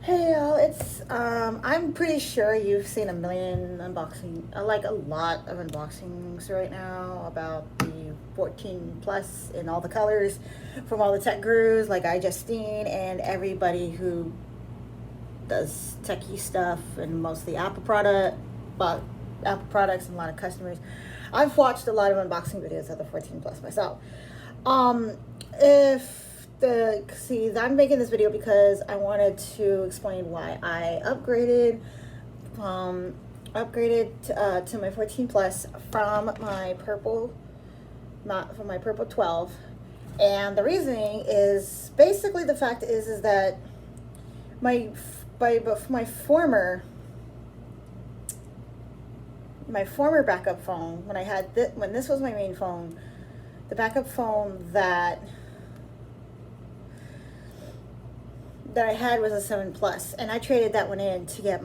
Hey y'all, it's I'm pretty sure you've seen a million unboxing, like a lot of unboxings right now about the 14 plus in all the colors from all the tech gurus like iJustine and everybody who does techie stuff and mostly but Apple products and a lot of customers. I've watched a lot of unboxing videos of the 14 plus myself. If the see, I'm making this video because I wanted to explain why I upgraded to my 14 plus from my purple, not from my purple 12, and the reasoning is basically the fact is that my my former backup phone, when I had when this was my main phone, the backup phone that I had was a 7 plus, and I traded that one in to get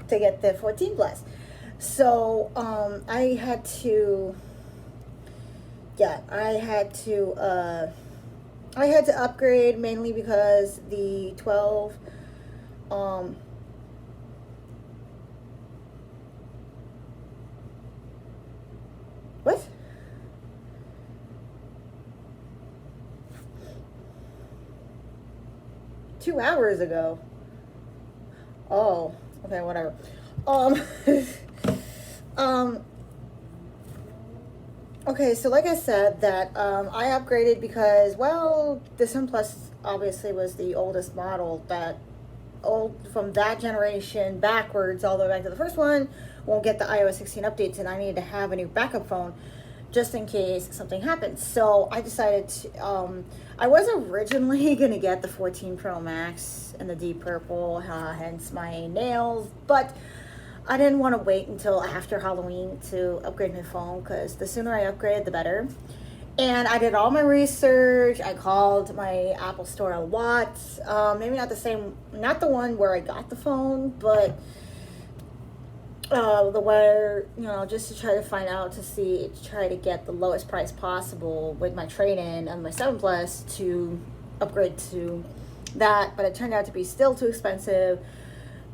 the 14 plus. So I had to upgrade, mainly because the 12 what? 2 hours ago. Oh, okay, whatever. Um, okay, so like I said, that I upgraded because, well, the 7 Plus obviously was the oldest model from that generation backwards, all the way back to the first one, won't get the iOS 16 updates, and I needed to have a new backup phone just in case something happens. So I decided to, I was originally going to get the 14 Pro Max in the deep purple, hence my nails, but I didn't want to wait until after Halloween to upgrade my phone, because the sooner I upgrade, the better. And I did all my research. I called my Apple store a lot. Maybe not the one where I got the phone, but just to try to find out, to try to get the lowest price possible with my trade-in on my 7 Plus to upgrade to that. But it turned out to be still too expensive.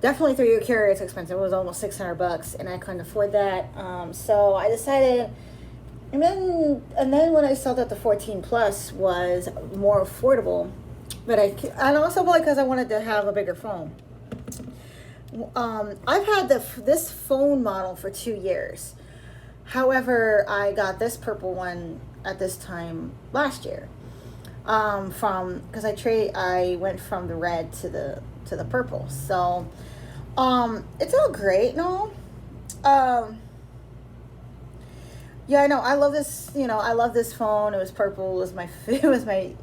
Definitely through your carrier, it's expensive. It was almost $600, and I couldn't afford that. So I decided, and then when I saw that the 14 Plus was more affordable, and also because I wanted to have a bigger phone. I've had this phone model for 2 years. However, I got this purple one at this time last year. Because I went from the red to the purple. So, it's all great, no. Yeah, I know. I love this. I love this phone. It was purple.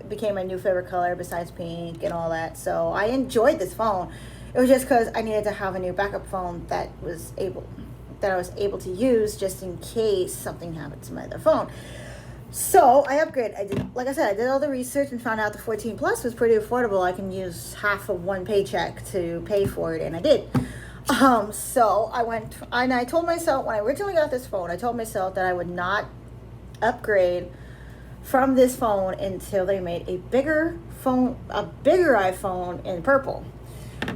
Became my new favorite color besides pink and all that. So I enjoyed this phone. It was just because I needed to have a new backup phone that I was able to use just in case something happened to my other phone. So I upgraded. Like I said, I did all the research and found out the 14 Plus was pretty affordable. I can use half of one paycheck to pay for it, and I did. So I went, and I told myself, when I originally got this phone, I told myself that I would not upgrade from this phone until they made a bigger iPhone in purple.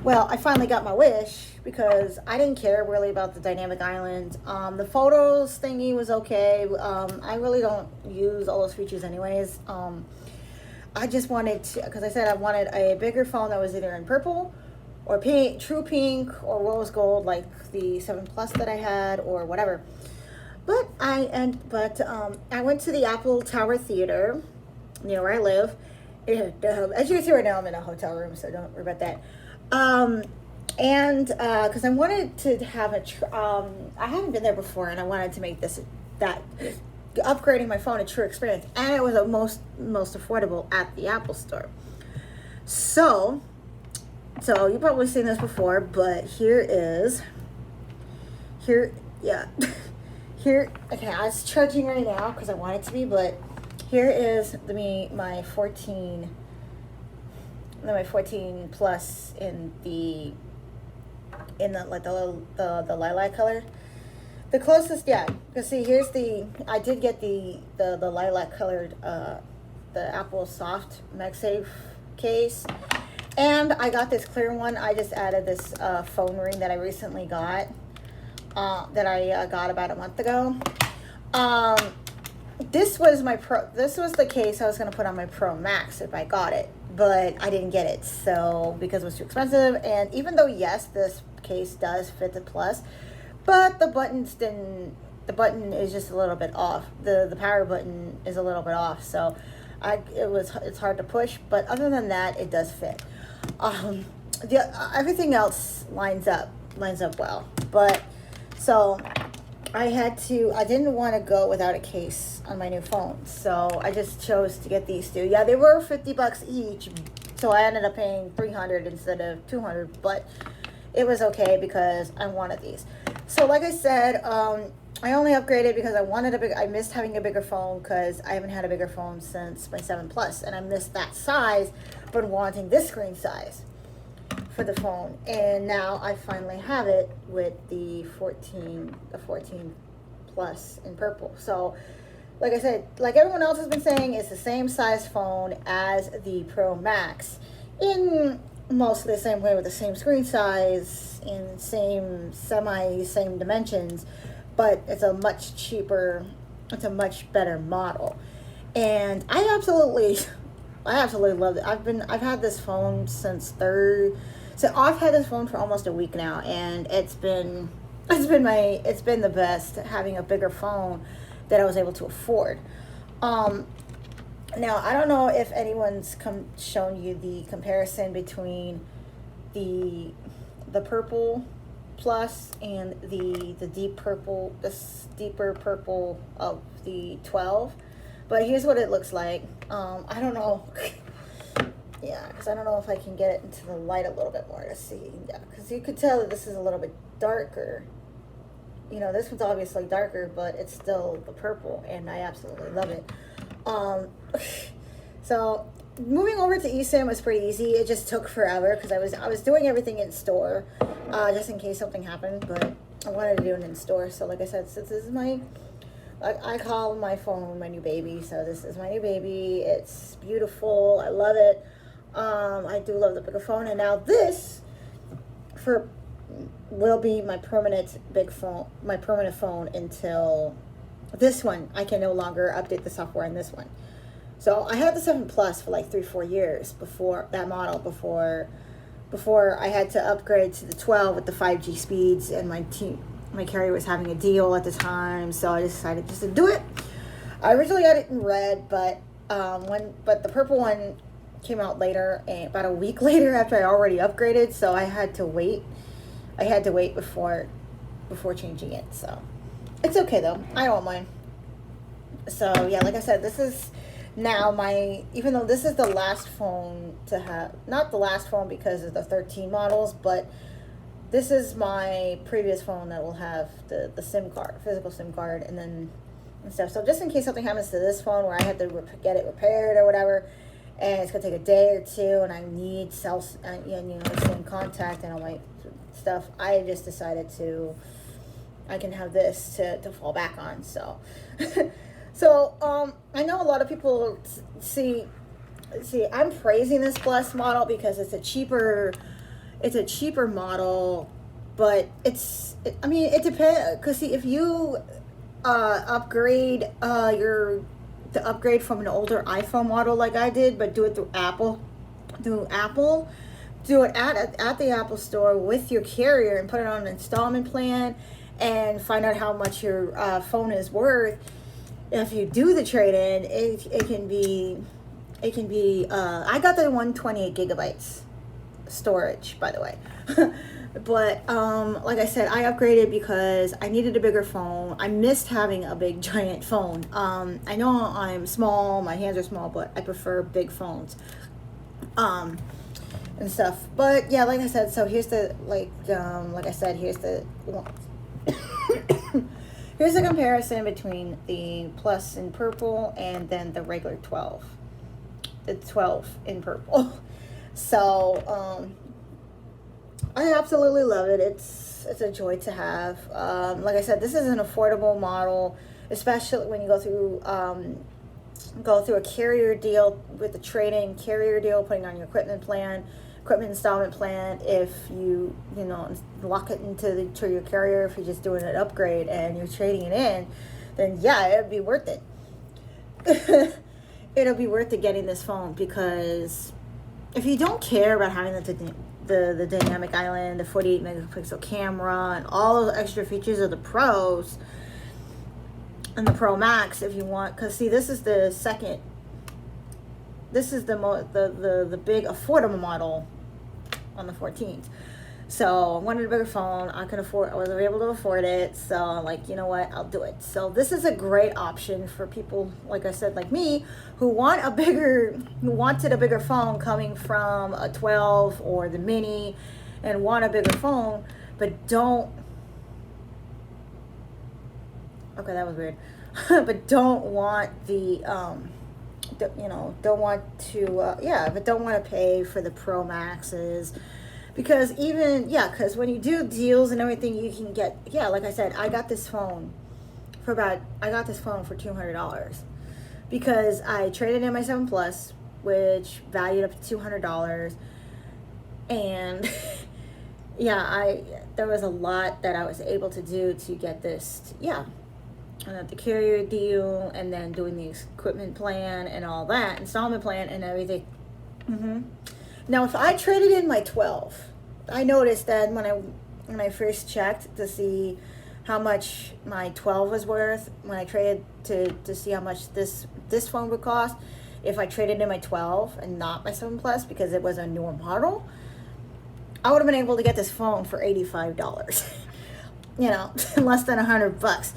Well, I finally got my wish, because I didn't care really about the dynamic island. The photos thingy was okay. I really don't use all those features anyways. I just wanted to, because I said I wanted a bigger phone that was either in purple or pink, true pink, or rose gold, like the 7 Plus that I had, or whatever. But I went to the Apple Tower Theater near where I live. As you can see right now, I'm in a hotel room, so don't worry about that. Because I wanted to have I haven't been there before, and I wanted to make upgrading my phone a true experience, and it was the most affordable at the Apple Store. So you've probably seen this before, but okay, I was charging right now because I want it to be, but here is my 14 Plus in the lilac color. The closest, yeah. Because see, I did get the lilac colored, the Apple Soft MagSafe case. And I got this clear one. I just added this phone ring that I recently got, that I got about a month ago. Um, this was my Pro. This was the case I was gonna put on my Pro Max if I got it, but I didn't get it. So because it was too expensive, and even though yes, this case does fit the Plus, but the buttons didn't. The button is just a little bit off. The power button is a little bit off. So it's hard to push. But other than that, it does fit. Everything else lines up well. But so I didn't want to go without a case on my new phone. So I just chose to get these two. Yeah, they were $50 each. So I ended up paying $300 instead of $200, but it was okay because I wanted these. So like I said, I only upgraded because I missed having a bigger phone because I haven't had a bigger phone since my 7 Plus, and I missed that size, but wanting this screen size for the phone. And now I finally have it with the 14 Plus in purple. So like I said, like everyone else has been saying, it's the same size phone as the Pro Max in mostly the same way, with the same screen size and same dimensions, but it's a much cheaper, it's a much better model. And I absolutely love it. I've had this phone I've had this phone for almost a week now, and it's been the best having a bigger phone that I was able to afford. Now I don't know if anyone's shown you the comparison between the purple Plus and the deeper purple of the 12, but here's what it looks like. I don't know. Yeah, because I don't know if I can get it into the light a little bit more to see. Yeah, because you could tell that this is a little bit darker. You know, this one's obviously darker, but it's still the purple, and I absolutely love it. So moving over to eSIM was pretty easy. It just took forever because I was doing everything in store, just in case something happened, but I wanted to do it in store. So like I said, since this is I call my phone my new baby, so this is my new baby. It's beautiful. I love it. I do love the bigger phone, and now this will be my permanent phone until this one. I can no longer update the software on this one. So I had the 7 Plus for like 3-4 years before that model, before I had to upgrade to the 12 with the 5G speeds, and my carrier was having a deal at the time, so I decided just to do it. I originally got it in red, but the purple one came out later, and about a week later after I already upgraded, so I had to wait. Before changing it. So it's okay though. I don't mind. So yeah, like I said, this is now even though this is the last phone to have, not the last phone because of the 13 models, but this is my previous phone that will have the SIM card, physical SIM card, and stuff. So just in case something happens to this phone where I have to get it repaired or whatever, and it's gonna take a day or two, and I need SIM contact and all my stuff, I just decided I can have this to fall back on. So I know a lot of people see I'm praising this Plus model because it's a cheaper model, but it depends, because see, if you upgrade the upgrade from an older iPhone model like I did, but do it through Apple, do it at the Apple store with your carrier and put it on an installment plan and find out how much your phone is worth. If you do the trade-in, it can be I got the 128 gigabytes storage, by the way. But like I said, I upgraded because I needed a bigger phone. I missed having a big giant phone. I know I'm small, my hands are small, but I prefer big phones and stuff. But yeah, like I said, so here's the here's the comparison between the Plus in purple and then the regular 12, the 12 in purple. So I absolutely love it. It's a joy to have. Like I said, this is an affordable model, especially when you go through a carrier deal with the trade-in carrier deal, putting on your equipment plan, equipment installment plan if you lock it to your carrier. If you're just doing an upgrade and you're trading it in, then yeah, it'd be worth it. It'll be worth it getting this phone, because if you don't care about having the dynamic island, the 48 megapixel camera, and all the extra features of the Pros and the Pro Max, if you want, because see, this is the big affordable model on the 14th. So I wanted a bigger phone. I was able to afford it. So I'm like, you know what, I'll do it. So this is a great option for people, like I said, like me, who wanted a bigger phone coming from a 12 or the mini, and want a bigger phone, but don't, okay, that was weird, but don't want but don't want to pay for the Pro Maxes. Because because when you do deals and everything, you can get, like I said, I got this phone for $200, because I traded in my 7 Plus, which valued up to $200, and there was a lot that I was able to do to get this, and the carrier deal, and then doing the equipment plan and all that, installment plan and everything. Now, if I traded in my 12, I noticed that when I first checked to see how much my 12 was worth, when I traded to see how much this phone would cost, if I traded in my 12 and not my 7 Plus, because it was a newer model, I would have been able to get this phone for $85. Less than $100.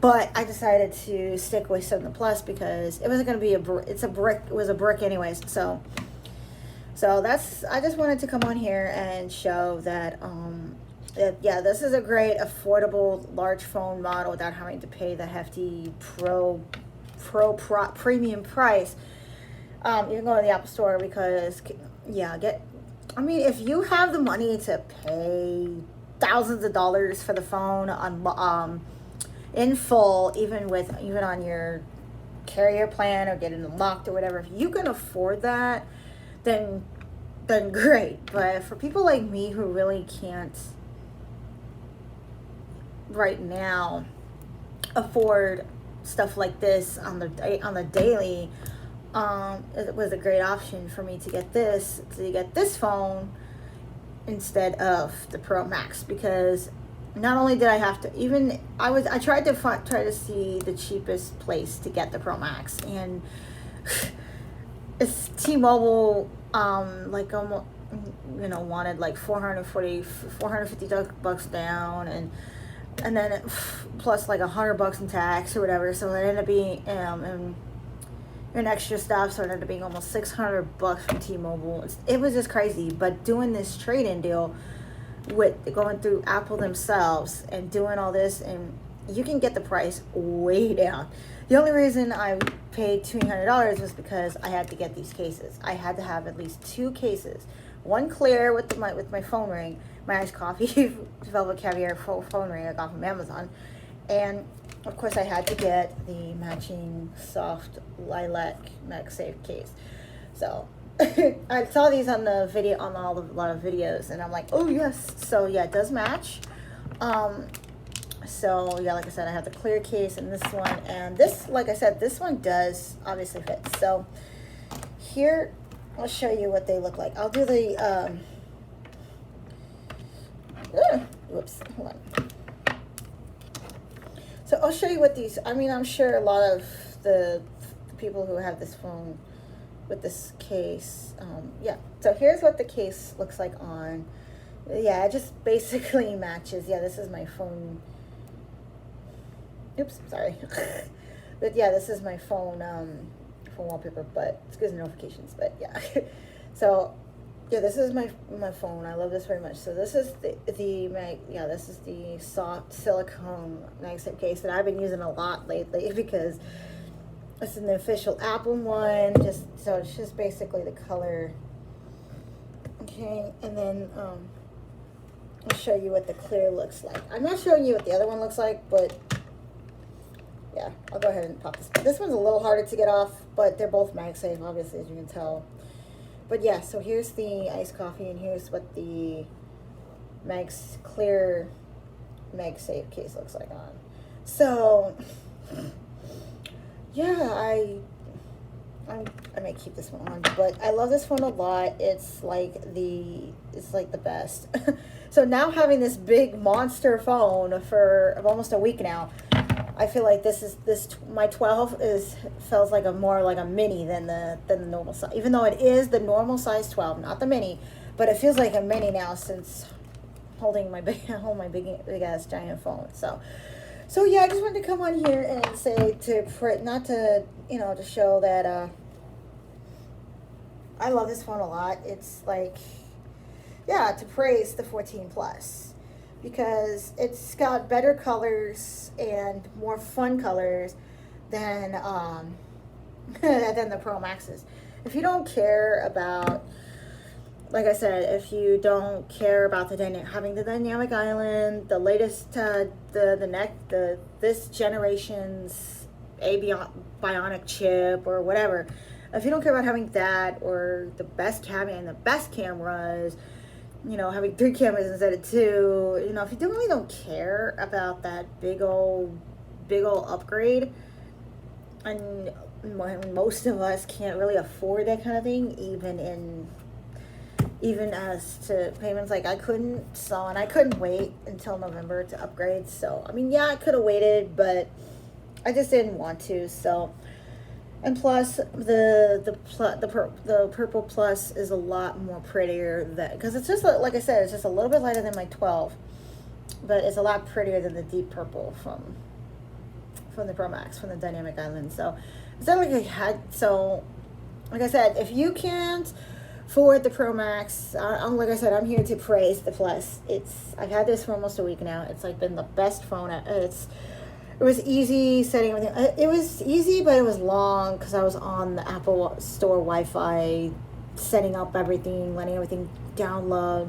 But I decided to stick with 7 Plus because it wasn't going to be it was a brick anyways. So I just wanted to come on here and show that, this is a great, affordable, large phone model without having to pay the hefty premium price. You can go to the Apple Store, because, if you have the money to pay thousands of dollars for the phone in full, even on your carrier plan, or get it unlocked or whatever, if you can afford that, then great. But for people like me who really can't right now afford stuff like this on the daily, it was a great option for me to get this phone instead of the Pro Max, because not only did I have to, I tried to see the cheapest place to get the Pro Max, and it's T-Mobile, wanted like $450 down, and then plus like $100 in tax or whatever. So it ended up being and extra stuff, so it ended up being almost $600 from T-Mobile. It was just crazy. But doing this trade-in deal with going through Apple themselves and doing all this, and you can get the price way down. The only reason I paid $200 was because I had to get these cases. I had to have at least 2 cases. One clear with my phone ring, my iced coffee velvet caviar phone ring I got from Amazon, and of course I had to get the matching soft lilac MagSafe case. So I saw these on the video, on a lot of videos, and I'm like, oh yes. So yeah, it does match. So yeah, like I said, I have the clear case in this one, and this, like I said, this one does obviously fit. So here, I'll show you what they look like. I'll do the, whoops, hold on. So I'll show you what these, I'm sure a lot of the people who have this phone with this case, so here's what the case looks like on. Yeah, it just basically matches. Yeah, this is my phone. Oops, sorry. But yeah, this is my phone wallpaper, but it's because of notifications, but yeah. So yeah, this is my phone. I love this very much. So this is this is the soft silicone MagSafe case that I've been using a lot lately, because it's an official Apple one. So it's just basically the color. Okay, and then I'll show you what the clear looks like. I'm not showing you what the other one looks like, but yeah, I'll go ahead and pop this. This one's a little harder to get off, but they're both MagSafe, obviously, as you can tell. But yeah, so here's the iced coffee, and here's what the clear MagSafe case looks like on. So yeah, I may keep this one on, but I love this phone a lot. It's like the best. So now having this big monster phone for almost a week now, I feel like my 12 feels like more like a mini than the normal size. Even though it is the normal size 12, not the mini, but it feels like a mini now since holding my big ass giant phone. So yeah, I just wanted to come on here and say to show that I love this phone a lot. It's like, yeah, to praise the 14 Plus because it's got better colors and more fun colors than than the Pro Maxes. If you don't care about, like I said, if you don't care about having the dynamic island, the latest this generation's bionic chip or whatever, if you don't care about having that or the best camera and the best cameras, having 3 cameras instead of 2, if you really don't care about that big old upgrade, and most of us can't really afford that kind of thing, even as to payments, like I couldn't wait until November to upgrade. So I mean, yeah, I could have waited, but I just didn't want to. So, and plus the Purple Plus is a lot more prettier because it's just like I said, it's just a little bit lighter than my 12, but it's a lot prettier than the deep purple from the Pro Max, from the Dynamic Island. So it's not like like I said, if you can't afford the Pro Max, like I said, I'm here to praise the Plus. I've had this for almost a week now. It's like been the best phone. It was easy setting everything. It was easy, but it was long because I was on the Apple Store Wi-Fi, setting up everything, letting everything download.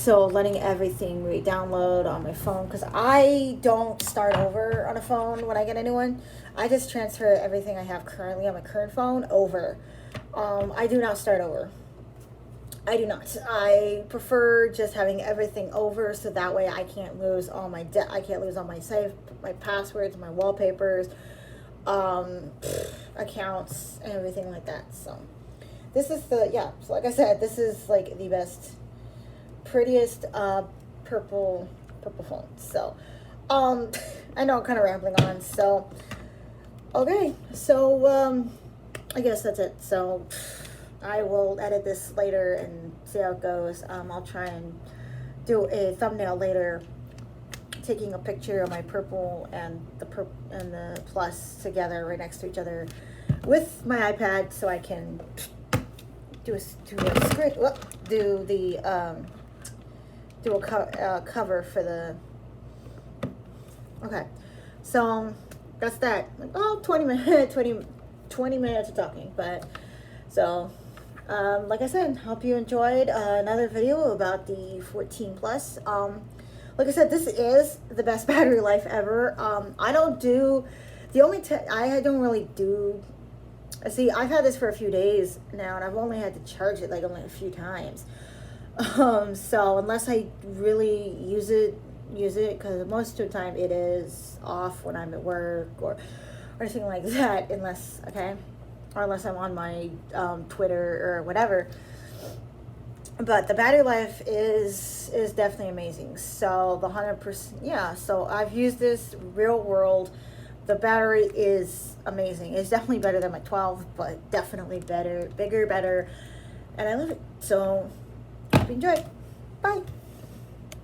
Letting everything re-download on my phone, because I don't start over on a phone when I get a new one. I just transfer everything I have currently on my current phone over. I do not start over. I do not. I prefer just having everything over, so that way I can't lose all my my passwords, my wallpapers, accounts, and everything like that. So this is so like I said, this is like the best, prettiest purple phone. So I know I'm kind of rambling on. So okay, so I guess that's it. So I will edit this later and see how it goes. I'll try and do a thumbnail later, taking a picture of my purple and the Plus together right next to each other with my iPad, so I can do a cover for the. Okay, so that's that. 20 minutes of talking, but so. Like I said, hope you enjoyed another video about the 14 Plus. Like I said, this is the best battery life ever. I don't really do. See, I've had this for a few days now, and I've only had to charge it like only a few times. So unless I really use it, because most of the time it is off when I'm at work or anything like that, unless I'm on my Twitter or whatever. But the battery life is definitely amazing. So the 100%, so I've used this real world. The battery is amazing. It's definitely better than my 12, but definitely better, bigger, better, and I love it. So hope you enjoy. Bye.